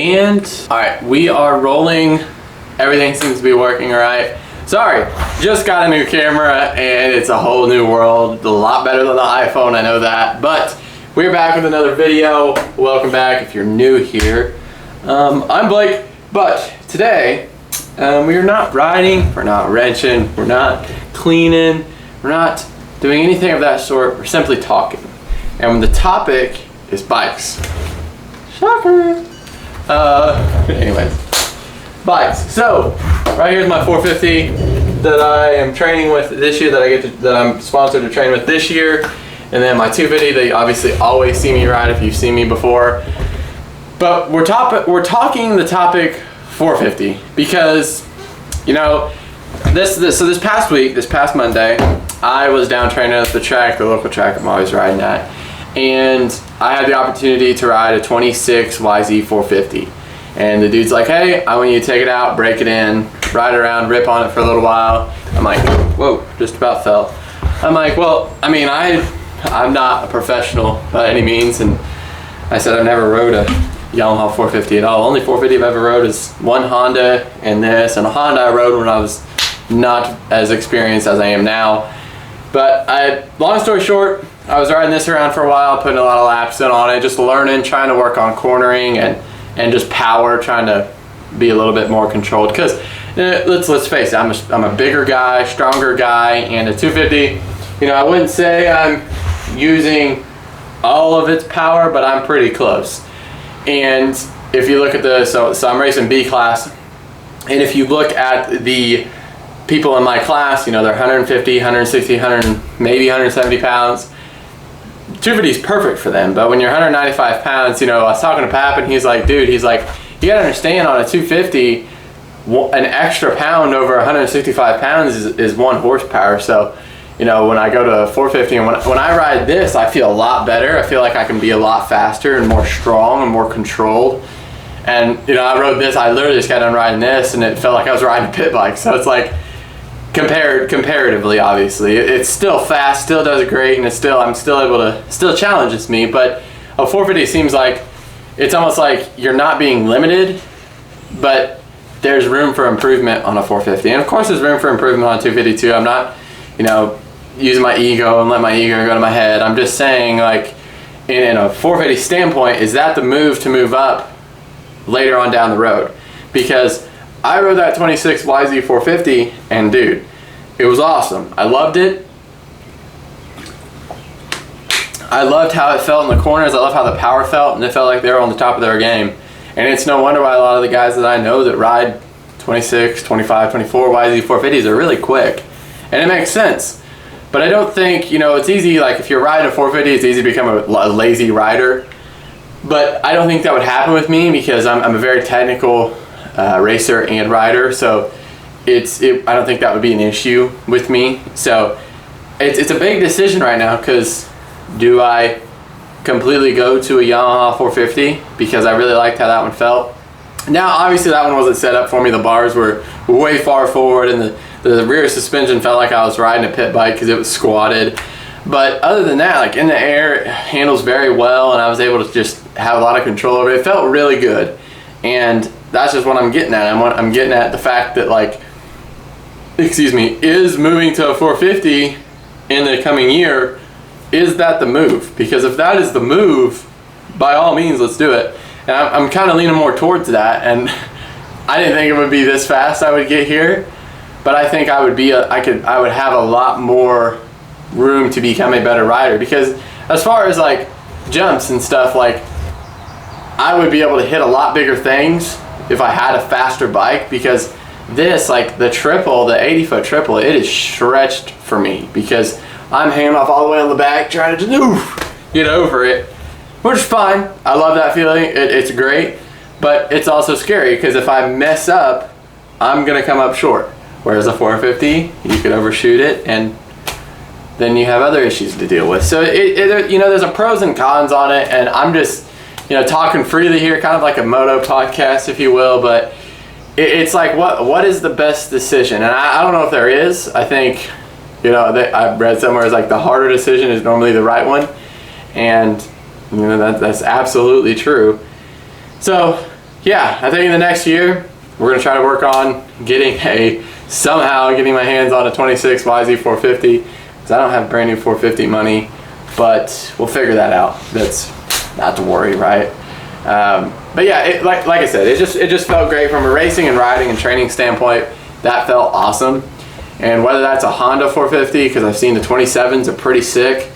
And all right, we are rolling. Everything seems to be working all right. Sorry, just got a new camera and it's a whole new world. A lot better than the iPhone, I know that. But we're back with another video. Welcome back if you're new here. I'm Blake, but today we're not riding, we're not wrenching, we're not cleaning, we're not doing anything of that sort. We're simply talking. And the topic is bikes. Shocker. Anyways, bikes. So right here's my 450 that I am training with this year, that I'm sponsored to train with this year, and then my 250 that you obviously always see me ride if you've seen me before. But we're talking the topic 450 because, you know, this past Monday, I was down training at the track, the local track I'm always riding at, and I had the opportunity to ride a 26 YZ 450. And the dude's like, hey, I want you to take it out, break it in, ride around, rip on it for a little while. I'm like, whoa, just about fell. I'm like, well, I mean, I'm not a professional by any means, and I said I've never rode a Yamaha 450 at all. Only 450 I've ever rode is one Honda and this, and a Honda I rode when I was not as experienced as I am now. But long story short, I was riding this around for a while, putting a lot of laps in on it, just learning, trying to work on cornering and just power, trying to be a little bit more controlled. Because let's face it, I'm a bigger guy, stronger guy, and a 250, you know, I wouldn't say I'm using all of its power, but I'm pretty close. And if you look at so I'm racing B class, and if you look at the people in my class, you know, they're 150, 160, maybe 170 pounds. 250 is perfect for them, but when you're 195 pounds, you know, I was talking to Pap and he's like, dude, you gotta understand, on a 250, an extra pound over 165 pounds is 1 horsepower. So, you know, when I go to a 450 and when I ride this, I feel a lot better. I feel like I can be a lot faster and more strong and more controlled. And, you know, I rode this, I literally just got done riding this and it felt like I was riding a pit bike. So it's like, comparatively, obviously, it's still fast, still does great, and I'm still able to, challenges me. But a 450 seems like it's almost like you're not being limited, but there's room for improvement on a 450. And of course there's room for improvement on a 250 too. I'm not, you know, using my ego and let my ego go to my head. I'm just saying, like, in a 450 standpoint, is that the move to move up later on down the road? Because I rode that 26 YZ 450 and dude, it was awesome. I loved it. I loved how it felt in the corners. I loved how the power felt, and it felt like they were on the top of their game. And it's no wonder why a lot of the guys that I know that ride 26, 25, 24 YZ 450s are really quick. And it makes sense. But I don't think, you know, it's easy, like if you're riding a 450, it's easy to become a lazy rider. But I don't think that would happen with me because I'm a very technical racer and rider, so I don't think that would be an issue with me. So it's a big decision right now, because do I completely go to a Yamaha 450 because I really liked how that one felt. Now obviously that one wasn't set up for me. The bars were way far forward and the rear suspension felt like I was riding a pit bike because it was squatted. But other than that, like in the air, it handles very well, and I was able to just have a lot of control over it. It felt really good, and that's just what I'm getting at. I'm getting at the fact that, like, is moving to a 450 in the coming year, is that the move? Because if that is the move, by all means, let's do it. And I'm kind of leaning more towards that, and I didn't think it would be this fast I would get here, but I think I would have a lot more room to become a better rider. Because as far as like jumps and stuff, like I would be able to hit a lot bigger things if I had a faster bike, because this, like the 80-foot triple, it is stretched for me because I'm hanging off all the way on the back trying to just get over it, which is fine. I love that feeling. It's great, but it's also scary because if I mess up, I'm gonna come up short. Whereas a 450, you could overshoot it and then you have other issues to deal with. So you know, there's a pros and cons on it, and I'm just, you know, talking freely here, kind of like a moto podcast, if you will. But it's like, what is the best decision? And I don't know if there is. I think, you know, I've read somewhere it's like the harder decision is normally the right one, and you know that's absolutely true. So yeah, I think in the next year, we're gonna try to work on somehow getting my hands on a 26 YZ450, because I don't have brand new 450 money, but we'll figure that out. That's not to worry, right? But yeah, like I said, it just felt great from a racing and riding and training standpoint. That felt awesome. And whether that's a Honda 450, because I've seen the 27s are pretty sick,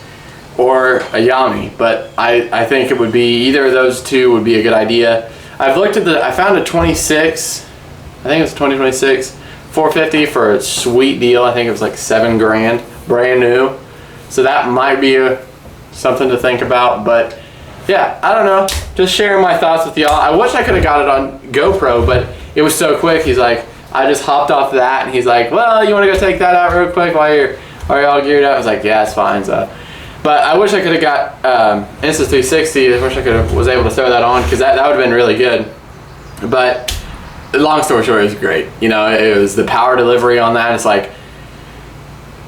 or a Yami, but I think it would be either of those two would be a good idea. I've looked at I found a 26, I think it was 2026 450 for a sweet deal. I think it was like $7 grand, brand new. So that might be something to think about. But yeah, I don't know. Just sharing my thoughts with y'all. I wish I could have got it on GoPro, but it was so quick. He's like, I just hopped off that, and he's like, well, you want to go take that out real quick while you're all geared up? I was like, yeah, it's fine. So, but I wish I could have got Insta360. I wish I was able to throw that on, because that would have been really good. But long story short, it was great. You know, it was the power delivery on that. It's like,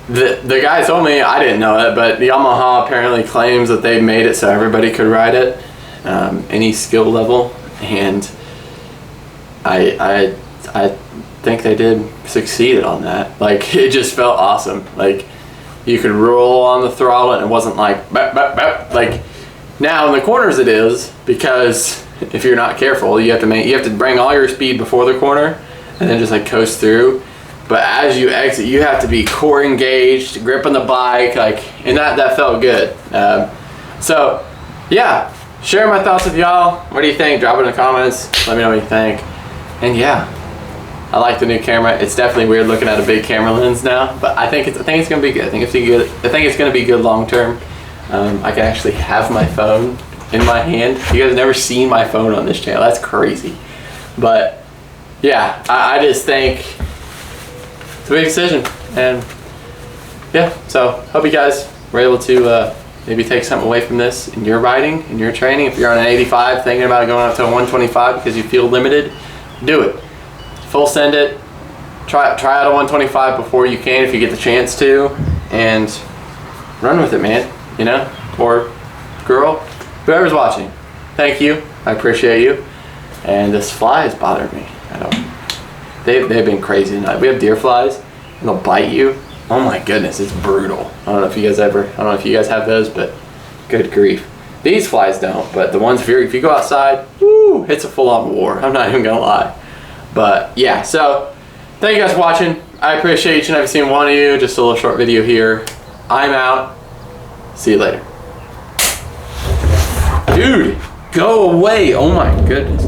the guy told me, I didn't know it, but Yamaha apparently claims that they made it so everybody could ride it, any skill level, and I think they did succeed on that. Like, it just felt awesome. Like, you could roll on the throttle and it wasn't like bap, bap, bap. Like now in the corners it is, because if you're not careful, you have to bring all your speed before the corner and then just like coast through. But as you exit, you have to be core engaged, gripping the bike, like, and that felt good. So yeah, share my thoughts with y'all. What do you think? Drop it in the comments. Let me know what you think. And yeah, I like the new camera. It's definitely weird looking at a big camera lens now, but I think it's gonna be good. I think it's gonna be good long term. I can actually have my phone in my hand. You guys have never seen my phone on this channel. That's crazy. But yeah, I just think it's a big decision. And yeah, so hope you guys were able to maybe take something away from this in your riding, in your training. If you're on an 85 thinking about going up to a 125 because you feel limited, do it. Full send it. Try out a 125 before you can if you get the chance to, and run with it, man. You know, or girl, whoever's watching. Thank you. I appreciate you. And this fly has bothered me. They've been crazy tonight. We have deer flies, and they'll bite you. Oh my goodness, it's brutal. I don't know if you guys have those, but good grief. These flies don't, but the ones if you go outside, woo, it's a full-on war. I'm not even gonna lie. But yeah, so thank you guys for watching. I appreciate each and every single one of you. Just a little short video here. I'm out. See you later. Dude, go away. Oh my goodness.